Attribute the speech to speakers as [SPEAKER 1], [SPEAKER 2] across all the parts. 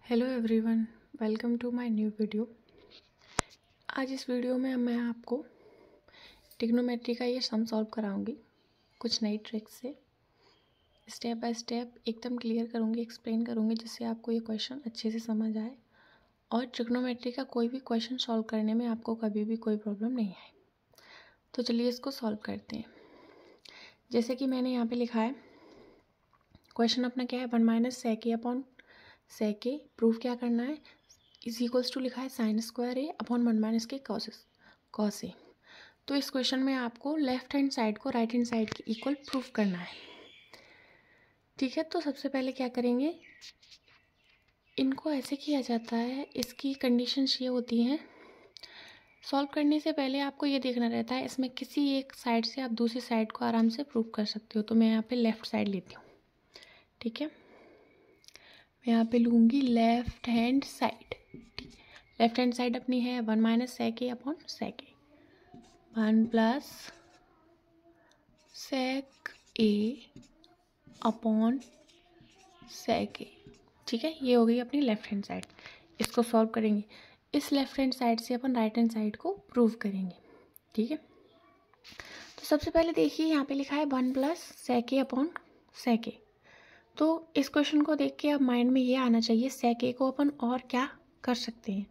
[SPEAKER 1] Hello everyone, welcome to my new video. आज इस video में मैं आपको ट्रिग्नोमेट्री का ये सम सॉल्व कराऊंगी कुछ नई ट्रिक्स से। स्टेप बाय स्टेप एकदम क्लियर करूंगी, एक्सप्लेन करूंगी, जिससे आपको ये क्वेश्चन अच्छे से समझ आए और ट्रिग्नोमेट्री का कोई भी क्वेश्चन सॉल्व करने में आपको कभी भी कोई प्रॉब्लम नहीं आए। तो चलिए इसको सॉल्व करते हैं। जैसे कि मैंने यहाँ पर लिखा है, क्वेश्चन अपना क्या है, 1 माइनस सेक ए अपॉन सेक ए। प्रूफ क्या करना है, इज इक्वल्स टू लिखा है साइन स्क्वायर ए अपॉन 1 माइनस के कॉस ए। तो इस क्वेश्चन में आपको लेफ्ट हैंड साइड को राइट हैंड साइड के इक्वल प्रूफ करना है। ठीक है, तो सबसे पहले क्या करेंगे, इनको ऐसे किया जाता है, इसकी कंडीशंस ये होती हैं। सॉल्व करने से पहले आपको ये देखना रहता है इसमें किसी एक साइड से आप दूसरी साइड को आराम से प्रूफ कर सकते हो। तो मैं यहाँ पे लेफ्ट साइड लेती हूँ। ठीक है, मैं यहाँ पे लूँगी left hand side. Left hand side अपनी है 1 माइनस सेक ए अपॉन सेक ए, 1 प्लस सेक ए अपॉन सेक ए। ठीक है, ये हो गई अपनी लेफ्ट हैंड साइड। इसको सॉल्व करेंगे, इस लेफ्ट हैंड साइड से अपन राइट हैंड साइड को प्रूव करेंगे। ठीक है, तो सबसे पहले देखिए यहाँ पे लिखा है 1 प्लस सेक ए अपॉन सेक ए। तो इस क्वेश्चन को देख के अब माइंड में ये आना चाहिए, सेक ए को अपन और क्या कर सकते हैं,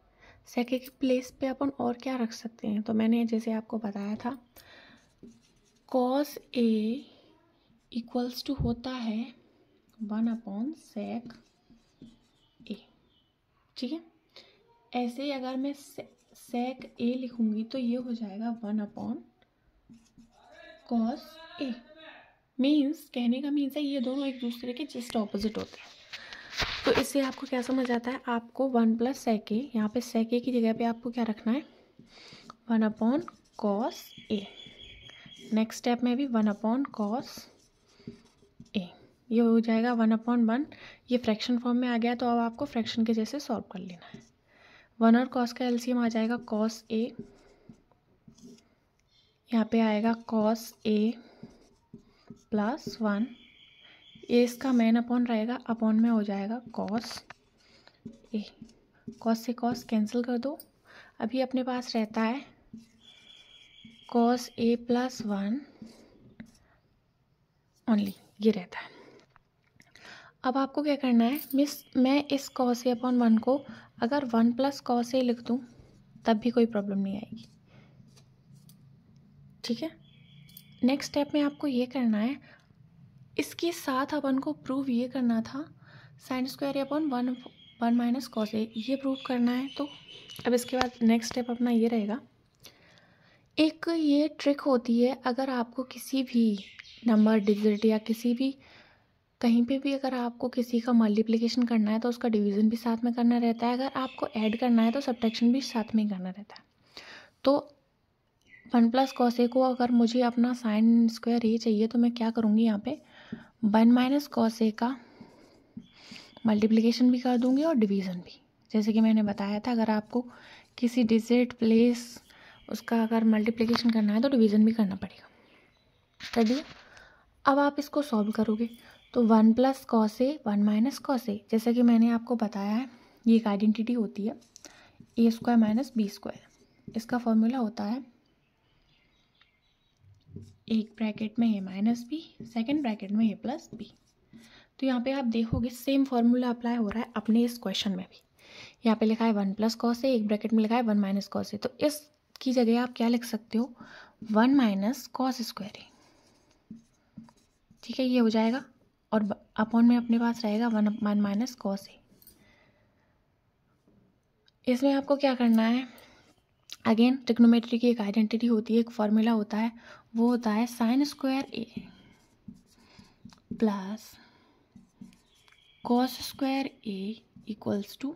[SPEAKER 1] सेक ए की प्लेस पे अपन और क्या रख सकते हैं। तो मैंने जैसे आपको बताया था, कॉस ए इक्वल्स टू होता है 1 अपॉन सेक ए। ठीक है, ऐसे ही अगर मैं सेक ए लिखूंगी तो ये हो जाएगा 1 अपॉन कॉस ए। मीन्स, कहने का मीन्स है ये दोनों एक दूसरे के जस्ट ऑपोजिट होते हैं। तो इससे आपको क्या समझ आता है, आपको 1 प्लस सेक ए, यहाँ पे सेक ए की जगह पे आपको क्या रखना है, 1 upon cos A. Next step में भी 1 अपॉन कॉस ए, ये हो जाएगा 1 अपॉन 1। ये फ्रैक्शन फॉर्म में आ गया, तो अब आपको फ्रैक्शन के जैसे सॉल्व कर लेना है। 1 और कॉस का एलसीएम आ जाएगा कॉस ए, यहाँ पे आएगा कॉस ए प्लस 1। ए इसका मेन अपॉन रहेगा, अपॉन में हो जाएगा कॉस ए। कॉस से कॉस कैंसिल कर दो, अभी अपने पास रहता है कॉस ए प्लस 1 ओनली, ये रहता है। अब आपको क्या करना है, मैं इस कॉस ए अपॉन 1 को अगर 1 प्लस कॉस ए लिख दूँ तब भी कोई प्रॉब्लम नहीं आएगी। ठीक है, नेक्स्ट स्टेप में आपको ये करना है, इसके साथ अपन को प्रूव ये करना था sign square A upon 1 minus cos A, ये प्रूव करना है। तो अब इसके बाद नेक्स्ट स्टेप अपना ये रहेगा, एक ये ट्रिक होती है, अगर आपको किसी भी नंबर, डिजिट या किसी भी कहीं पे भी अगर आपको किसी का मल्टीप्लिकेशन करना है तो उसका डिवीज़न भी साथ में करना रहता है, अगर आपको ऐड करना है तो सब्ट्रैक्शन भी साथ में करना रहता है। तो 1 प्लस कॉस ए को अगर मुझे अपना साइन स्क्वायर ए चाहिए तो मैं क्या करूँगी, यहाँ पे 1 माइनस कॉस ए का मल्टीप्लिकेशन भी कर दूँगी और डिवीज़न भी। जैसे कि मैंने बताया था, अगर आपको किसी डिजिट, प्लेस, उसका अगर मल्टीप्लिकेशन करना है तो डिवीज़न भी करना पड़ेगा। कर दिया, अब आप इसको सॉल्व करोगे तो 1 plus cos A 1 minus cos A, जैसा कि मैंने आपको बताया है, ये एक आइडेंटिटी होती है, ए स्क्वायर माइनस बी स्क्वायर। इसका फॉर्मूला होता है एक ब्रैकेट में ए माइनस बी, सेकेंड ब्रैकेट में ए प्लस बी। तो यहाँ पे आप देखोगे सेम फॉर्मूला अप्लाई हो रहा है अपने इस क्वेश्चन में भी। यहाँ पे लिखा है 1 प्लस कॉस ए, एक ब्रैकेट में लिखा है 1 माइनस कॉस ए, तो इसकी जगह आप क्या लिख सकते हो, 1 माइनस कॉस स्क्वायर ए। ठीक है, ये हो जाएगा, और अपॉन में अपने पास रहेगा 1 माइनस कॉस ए। इसमें आपको क्या करना है, अगेन ट्रिग्नोमेट्री की एक आइडेंटिटी होती है, एक फॉर्मूला होता है, वो होता है sine square A plus cos square A equals to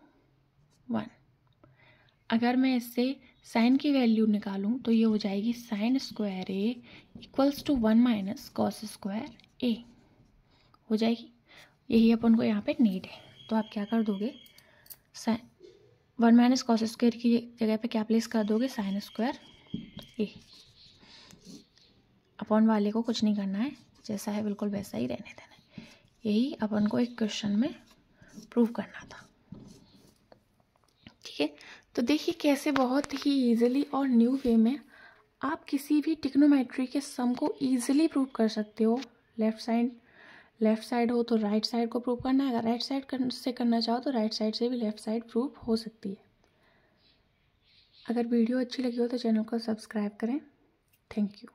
[SPEAKER 1] 1। अगर मैं इससे साइन की वैल्यू निकालूं तो ये हो जाएगी sine square A equals to 1 minus cos square A हो जाएगी। यही अपन को यहाँ पे नीड है, तो आप क्या कर दोगे, 1 माइनस कॉस स्क्वायर की जगह पे क्या प्लेस कर दोगे, साइन स्क्वायर ए। अपॉन वाले को कुछ नहीं करना है, जैसा है बिल्कुल वैसा ही रहने देना है। यही अपन को एक क्वेश्चन में प्रूव करना था। ठीक है। तो देखिए कैसे बहुत ही ईजिली और न्यू वे में आप किसी भी ट्रिग्नोमेट्री के सम को ईजिली प्रूव कर सकते हो। लेफ़्ट साइड हो तो राइट साइड को प्रूव करना है, अगर राइट साइड से करना चाहो तो राइट साइड से भी लेफ़्ट साइड प्रूव हो सकती है। अगर वीडियो अच्छी लगी हो तो चैनल को सब्सक्राइब करें। Thank you.